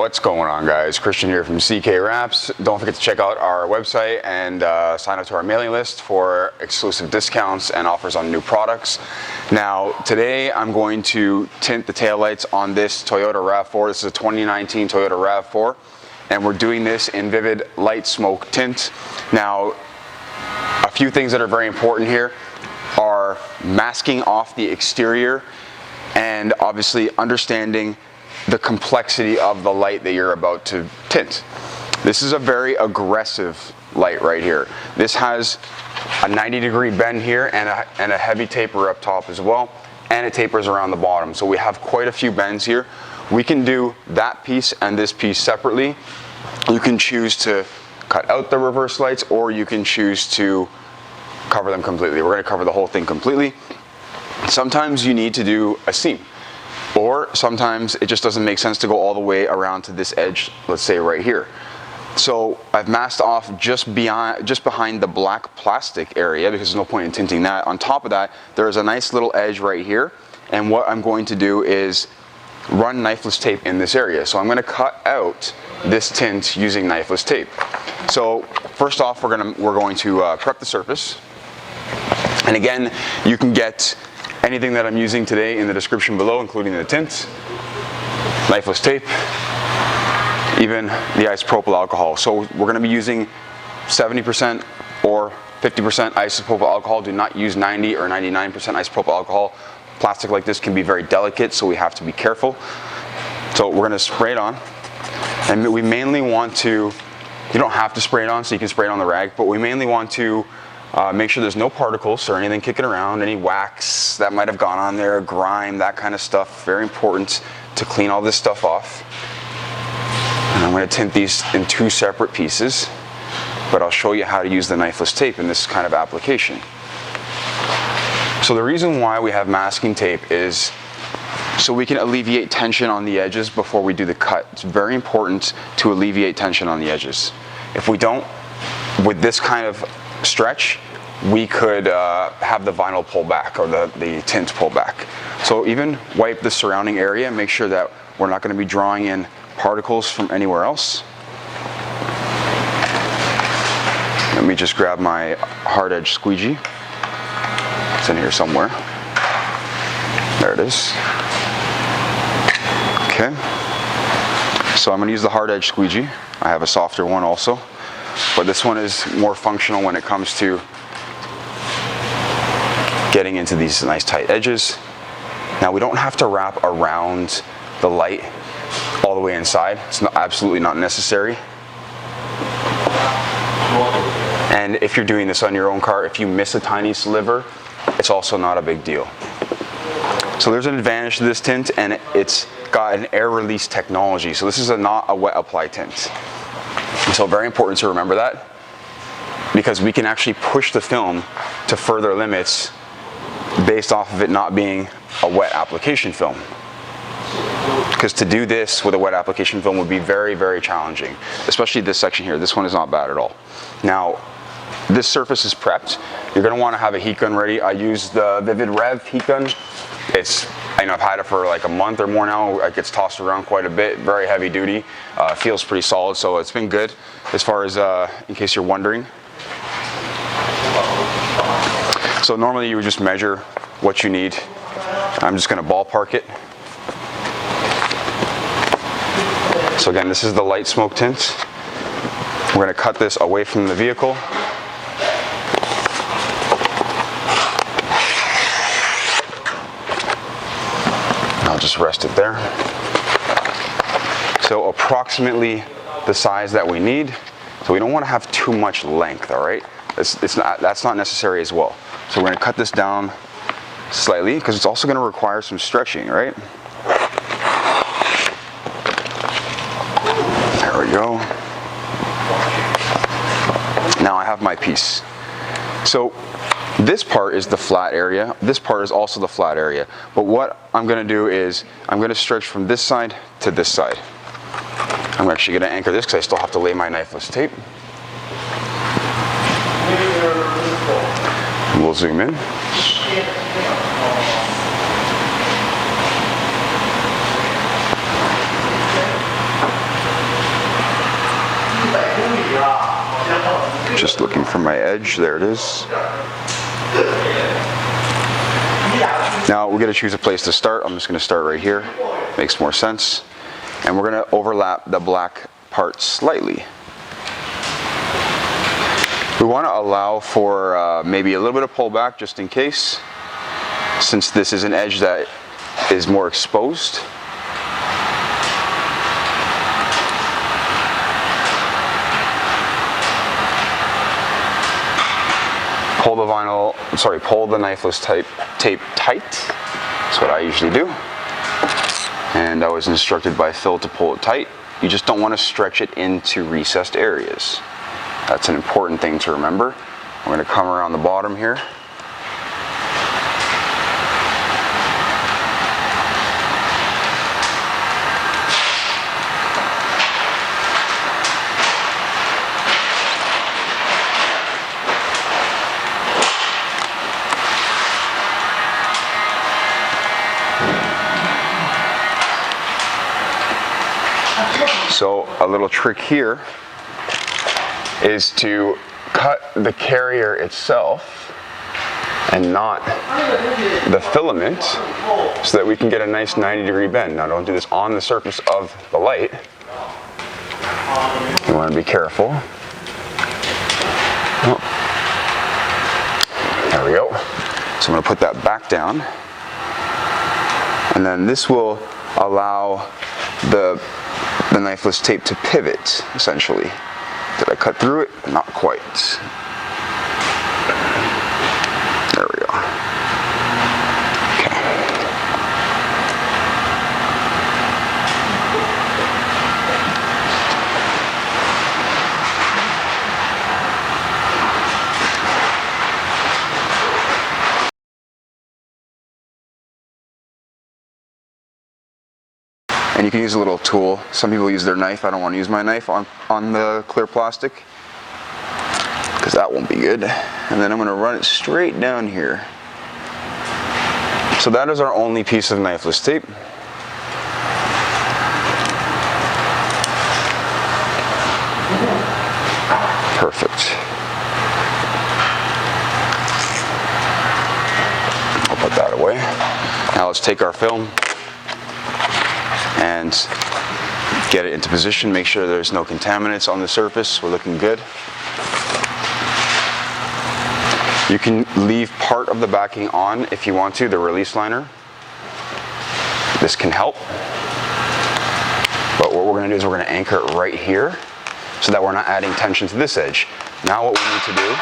What's going on, guys? Christian here from CK Wraps. Don't forget to check out our website and sign up to our mailing list for exclusive discounts and offers on new products. Now, today I'm going to tint the taillights on this Toyota RAV4. This is a 2019 Toyota RAV4, and we're doing this in Vivid Light Smoke Tint. Now, a few things that are very important here are masking off the exterior and obviously understanding the complexity of the light that you're about to tint. This is a very aggressive light right here. This has a 90-degree bend here and a heavy taper up top as well, and it tapers around the bottom. So we have quite a few bends here. We can do that piece and this piece separately. You can choose to cut out the reverse lights, or you can choose to cover them completely. We're going to cover the whole thing completely. Sometimes you need to do a seam, or sometimes it just doesn't make sense to go all the way around to this edge, let's say right here. So I've masked off just behind the black plastic area, because there's no point in tinting that. On top of that, there's a nice little edge right here, and what I'm going to do is run knifeless tape in this area. So I'm going to cut out this tint using knifeless tape. So first off, we're going to prep the surface, and again, you can get anything that I'm using today in the description below, including the tint, knifeless tape, even the isopropyl alcohol. So we're going to be using 70% or 50% isopropyl alcohol. Do not use 90 or 99% isopropyl alcohol. Plastic like this can be very delicate, so we have to be careful. So we're going to spray it on, and we mainly want to, you don't have to spray it on, so you can spray it on the rag, but we mainly want to make sure there's no particles or anything kicking around, any wax that might have gone on there, grime, that kind of stuff. Very important to clean all this stuff off. And I'm going to tint these in two separate pieces, but I'll show you how to use the knifeless tape in this kind of application. So the reason why we have masking tape is so we can alleviate tension on the edges before we do the cut. It's very important to alleviate tension on the edges. If we don't, with this kind of stretch, we could have the vinyl pull back, or the tint pull back. So even wipe the surrounding area, make sure that we're not going to be drawing in particles from anywhere else. Let me just grab my hard edge squeegee. It's in here somewhere. There it is. Okay. So I'm going to use the hard edge squeegee. I have a softer one also, but this one is more functional when it comes to getting into these nice tight edges. Now we don't have to wrap around the light all the way inside. It's absolutely not necessary. And if you're doing this on your own car, if you miss a tiny sliver, it's also not a big deal. So there's an advantage to this tint, and it's got an air release technology. So this is not a wet apply tint. So very important to remember that, because we can actually push the film to further limits based off of it not being a wet application film. Because to do this with a wet application film would be very, very challenging, especially this section here. This one is not bad at all. Now, this surface is prepped. You're going to want to have a heat gun ready. I use the Vivid Rev heat gun. I've had it for like a month or more now. It gets tossed around quite a bit. Very heavy duty. Feels pretty solid, so it's been good as far as in case you're wondering. So normally you would just measure what you need. I'm just going to ballpark it. So again, this is the light smoke tint. We're going to cut this away from the vehicle. I'll just rest it there. So approximately the size that we need. So we don't want to have too much length, all right? That's not necessary as well. So we're going to cut this down slightly, because it's also going to require some stretching, right? There we go. Now I have my piece. So this part is the flat area. This part is also the flat area. But what I'm going to do is I'm going to stretch from this side to this side. I'm actually going to anchor this because I still have to lay my knifeless tape. And we'll zoom in. Just looking for my edge, there it is. Now we're gonna choose a place to start. I'm just gonna start right here, makes more sense. And we're gonna overlap the black part slightly. We wanna allow for maybe a little bit of pullback just in case, since this is an edge that is more exposed. Pull the knifeless tape tight. That's what I usually do. And I was instructed by Phil to pull it tight. You just don't want to stretch it into recessed areas. That's an important thing to remember. I'm going to come around the bottom here. So a little trick here is to cut the carrier itself and not the filament so that we can get a nice 90-degree bend. Now don't do this on the surface of the light. You want to be careful. Oh. There we go. So I'm going to put that back down. And then this will allow the knifeless tape to pivot, essentially. Did I cut through it? Not quite. There we go. Okay. And you can use a little tool. Some people use their knife. I don't want to use my knife on the clear plastic because that won't be good. And then I'm going to run it straight down here. So that is our only piece of knifeless tape. Perfect. I'll put that away. Now let's take our film and get it into position. Make sure there's no contaminants on the surface. We're looking good. You can leave part of the backing on if you want to, the release liner. This can help. But what we're going to do is we're going to anchor it right here so that we're not adding tension to this edge. Now what we need to do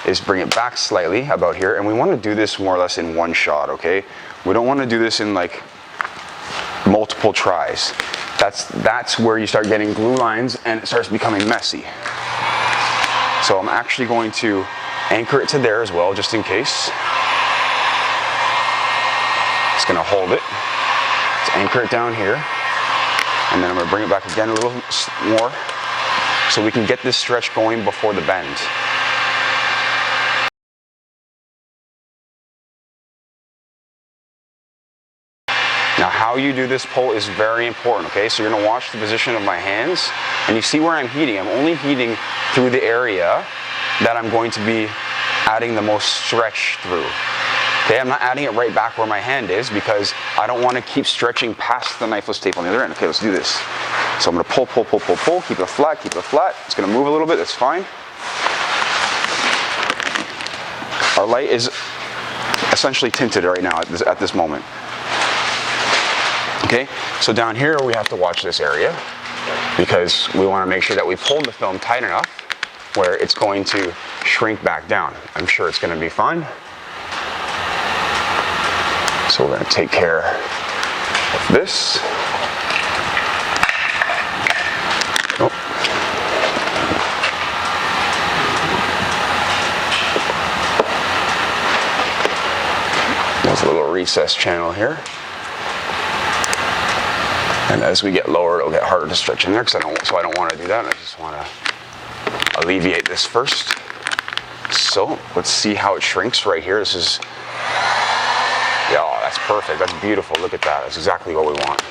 is bring it back slightly about here, and we want to do this more or less in one shot, okay? We don't want to do this in like multiple tries. That's where you start getting glue lines and it starts becoming messy. So I'm actually going to anchor it to there as well, just in case. It's going to hold it. Let's anchor it down here, and then I'm going to bring it back again a little more so we can get this stretch going before the bend. Now how you do this pull is very important, okay? So you're gonna watch the position of my hands, and you see where I'm heating. I'm only heating through the area that I'm going to be adding the most stretch through. Okay, I'm not adding it right back where my hand is because I don't wanna keep stretching past the knifeless tape on the other end. Okay, let's do this. So I'm gonna pull, pull, pull, pull, pull, keep it flat, keep it flat. It's gonna move a little bit, that's fine. Our light is essentially tinted right now at this moment. Okay, so down here we have to watch this area because we want to make sure that we pulled the film tight enough where it's going to shrink back down. I'm sure it's going to be fine. So we're going to take care of this. Oh. There's a little recess channel here. And as we get lower, it'll get harder to stretch in there so I don't want to do that. I just want to alleviate this first. So let's see how it shrinks right here. This is, yeah, that's perfect. That's beautiful. Look at that. That's exactly what we want.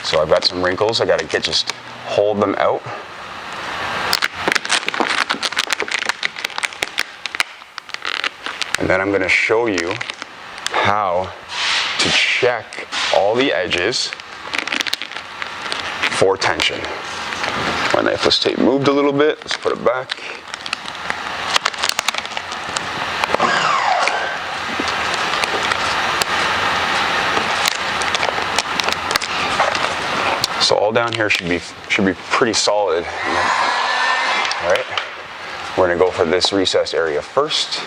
So I've got some wrinkles. I got to just hold them out. And then I'm gonna show you how to check all the edges for tension. My knifeless tape moved a little bit, let's put it back. So all down here should be pretty solid. All right, we're gonna go for this recessed area first.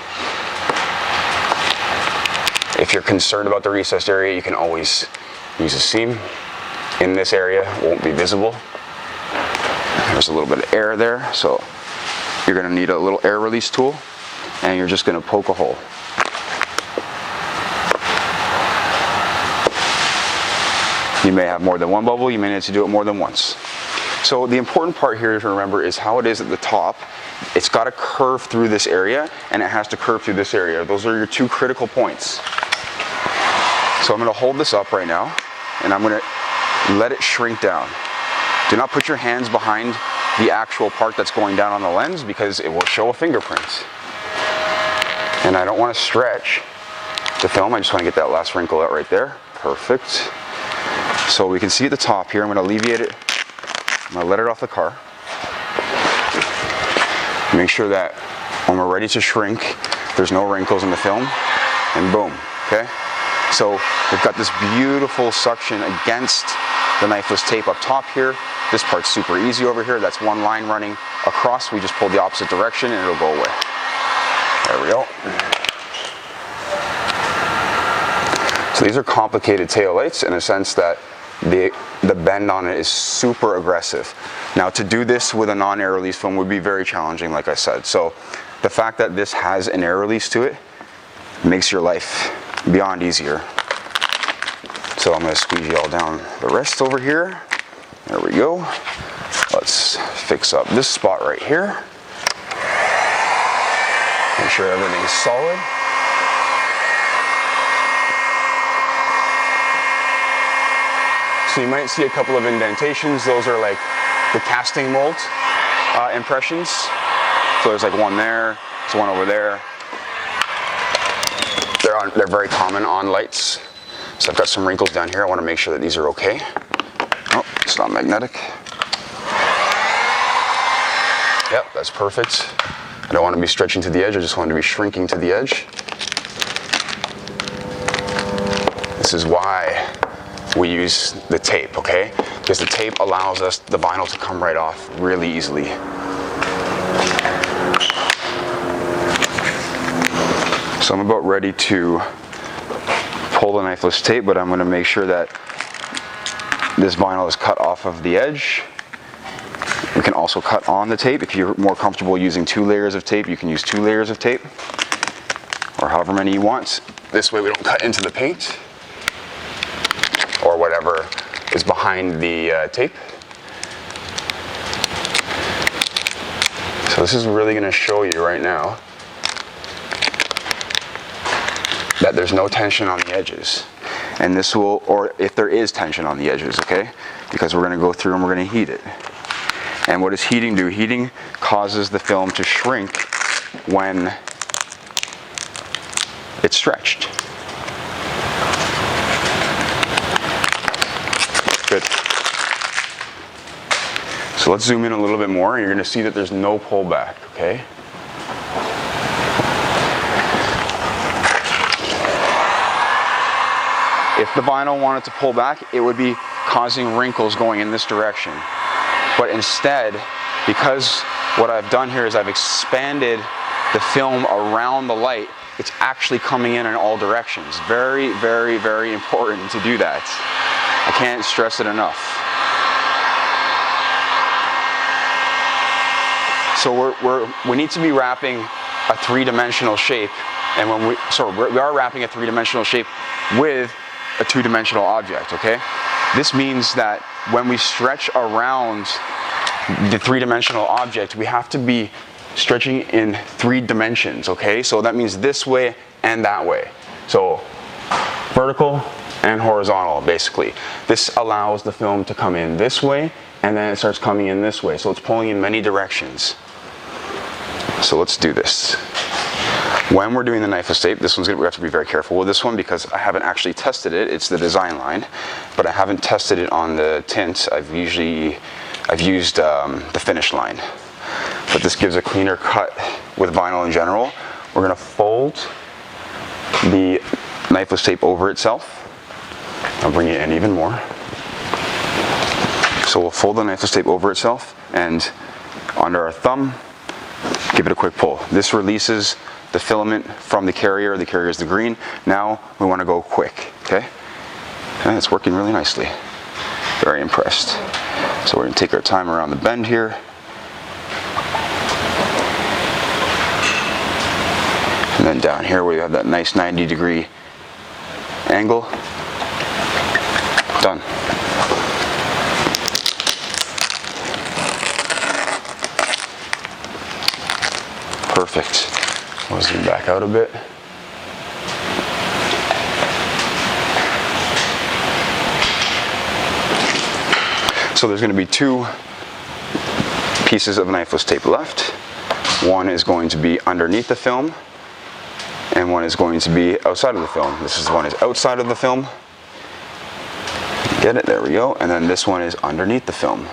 If you're concerned about the recessed area, you can always use a seam. In this area, it won't be visible. There's a little bit of air there, so you're gonna need a little air release tool, and you're just gonna poke a hole. You may have more than one bubble, you may need to do it more than once. So the important part here to remember is how it is at the top. It's got to curve through this area, and it has to curve through this area. Those are your two critical points. So I'm going to hold this up right now, and I'm going to let it shrink down. Do not put your hands behind the actual part that's going down on the lens, because it will show a fingerprint. And I don't want to stretch the film, I just want to get that last wrinkle out right there. Perfect. So we can see at the top here, I'm going to alleviate it. I'm going to let it off the car. Make sure that when we're ready to shrink, there's no wrinkles in the film, and boom, okay? So we've got this beautiful suction against the knifeless tape up top here. This part's super easy over here. That's one line running across. We just pull the opposite direction and it'll go away. There we go. So these are complicated tail lights in a sense that the bend on it is super aggressive. Now to do this with a non-air release film would be very challenging, like I said. So the fact that this has an air release to it makes your life beyond easier. So I'm going to squeegee all down the rest over here. There we go. Let's fix up this spot right here. Make sure everything's solid. So you might see a couple of indentations. Those are like the casting mold impressions. So there's like one there, there's one over there. They're very common on lights. So I've got some wrinkles down here. I want to make sure that these are okay. Oh, it's not magnetic. Yep, that's perfect. I don't want to be stretching to the edge, I just want to be shrinking to the edge. This is why we use the tape, okay? Because the tape allows us, the vinyl, to come right off really easily. So I'm about ready to pull the knifeless tape, but I'm going to make sure that this vinyl is cut off of the edge. We can also cut on the tape. If you're more comfortable using 2 layers of tape, you can use 2 layers of tape, or however many you want. This way we don't cut into the paint or whatever is behind the tape. So this is really going to show you right now that there's no tension on the edges. And this will, or if there is tension on the edges, okay? Because we're going to go through and we're going to heat it. And what does heating do? Heating causes the film to shrink when it's stretched. Good. So let's zoom in a little bit more. You're going to see that there's no pullback, okay? If the vinyl wanted to pull back, it would be causing wrinkles going in this direction. But instead, because what I've done here is I've expanded the film around the light, it's actually coming in all directions. Very, very, very important to do that. I can't stress it enough. So we need to be wrapping a 3-dimensional shape, and we are wrapping a 3-dimensional shape with a 2-dimensional object, okay? This means that when we stretch around the 3-dimensional object, we have to be stretching in 3 dimensions, okay? So that means this way and that way. So vertical and horizontal, basically. This allows the film to come in this way, and then it starts coming in this way. So it's pulling in many directions. So let's do this. When we're doing the knifeless tape, we have to be very careful with this one because I haven't actually tested it. It's the design line, but I haven't tested it on the tint. I've used the finish line, but this gives a cleaner cut with vinyl in general. We're gonna fold the knifeless tape over itself. I'll bring it in even more. So we'll fold the knifeless tape over itself and under our thumb, give it a quick pull. This releases the filament from the carrier. The carrier is the green. Now we want to go quick, okay? And it's working really nicely. Very impressed. So we're going to take our time around the bend here. And then down here where you have that nice 90-degree angle. Done. Perfect. I'll zoom back out a bit. So there's going to be two pieces of knifeless tape left. One is going to be underneath the film, and one is going to be outside of the film. This one is outside of the film. Get it? There we go. And then this one is underneath the film.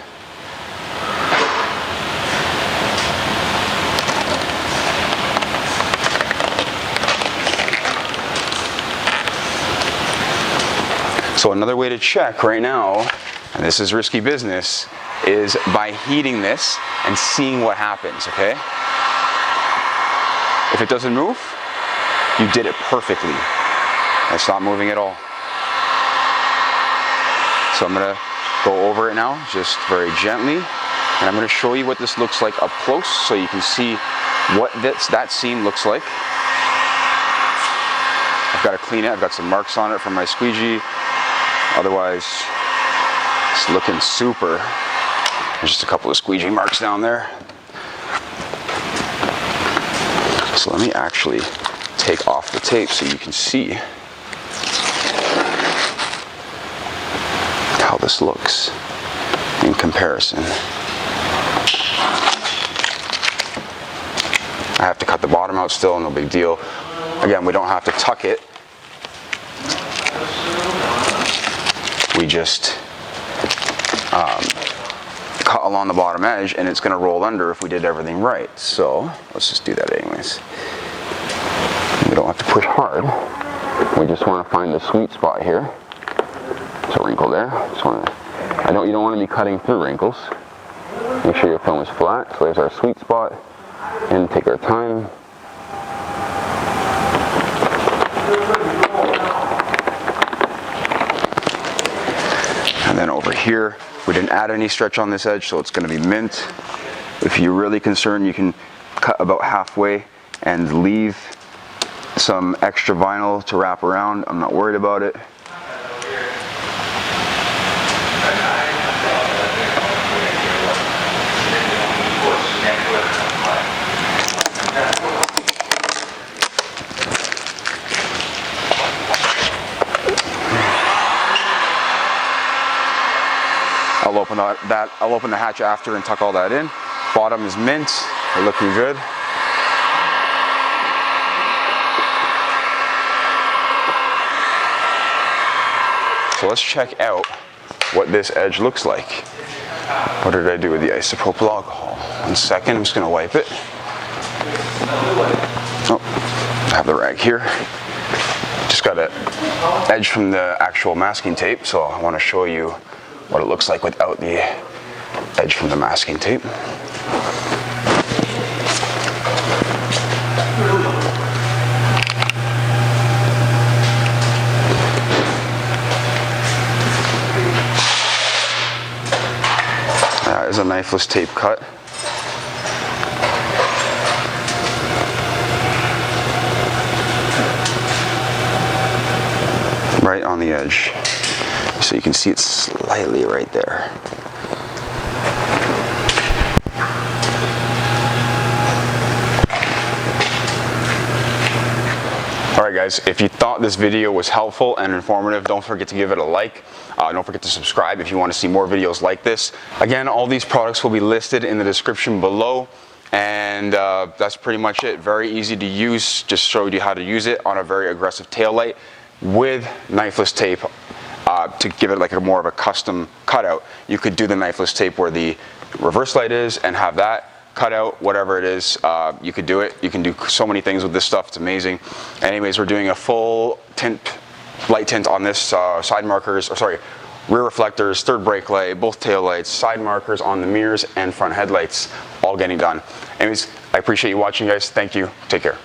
So another way to check right now, and this is risky business, is by heating this and seeing what happens, okay? If it doesn't move, you did it perfectly. It's not moving at all. So I'm gonna go over it now, just very gently, and I'm gonna show you what this looks like up close so you can see what that seam looks like. I've got to clean it. I've got some marks on it from my squeegee. Otherwise, it's looking super. There's just a couple of squeegee marks down there. So let me actually take off the tape so you can see how this looks in comparison. I have to cut the bottom out still, no big deal. Again, we don't have to tuck it. We just cut along the bottom edge and it's going to roll under if we did everything right. So let's just do that anyways. We don't have to push hard. We just want to find the sweet spot here. There's a wrinkle there. You don't want to be cutting through wrinkles. Make sure your film is flat. So there's our sweet spot. And take our time. And then over here, we didn't add any stretch on this edge, so it's going to be mint. If you're really concerned, you can cut about halfway and leave some extra vinyl to wrap around. I'm not worried about it. I'll open the hatch after and tuck all that in. Bottom is mint. They're looking good. So let's check out what this edge looks like. What did I do with the isopropyl alcohol? 1 second, I'm just going to wipe it. Oh, I have the rag here. Just got an edge from the actual masking tape, so I want to show you what it looks like without the edge from the masking tape. That is a knifeless tape cut. Right on the edge. So you can see it's slightly right there. Alright guys, if you thought this video was helpful and informative, don't forget to give it a like. Don't forget to subscribe if you want to see more videos like this. Again, all these products will be listed in the description below. And that's pretty much it. Very easy to use. Just showed you how to use it on a very aggressive tail light with knifeless tape to give it like a more of a custom cutout. You could do the knifeless tape where the reverse light is and have that cut out, whatever it is. You could do it. You can do so many things with this stuff. It's amazing. Anyways, we're doing a full tint, light tint on this side markers, or sorry, rear reflectors, third brake light, both tail lights, side markers on the mirrors and front headlights, all getting done. Anyways, I appreciate you watching, guys. Thank you. Take care.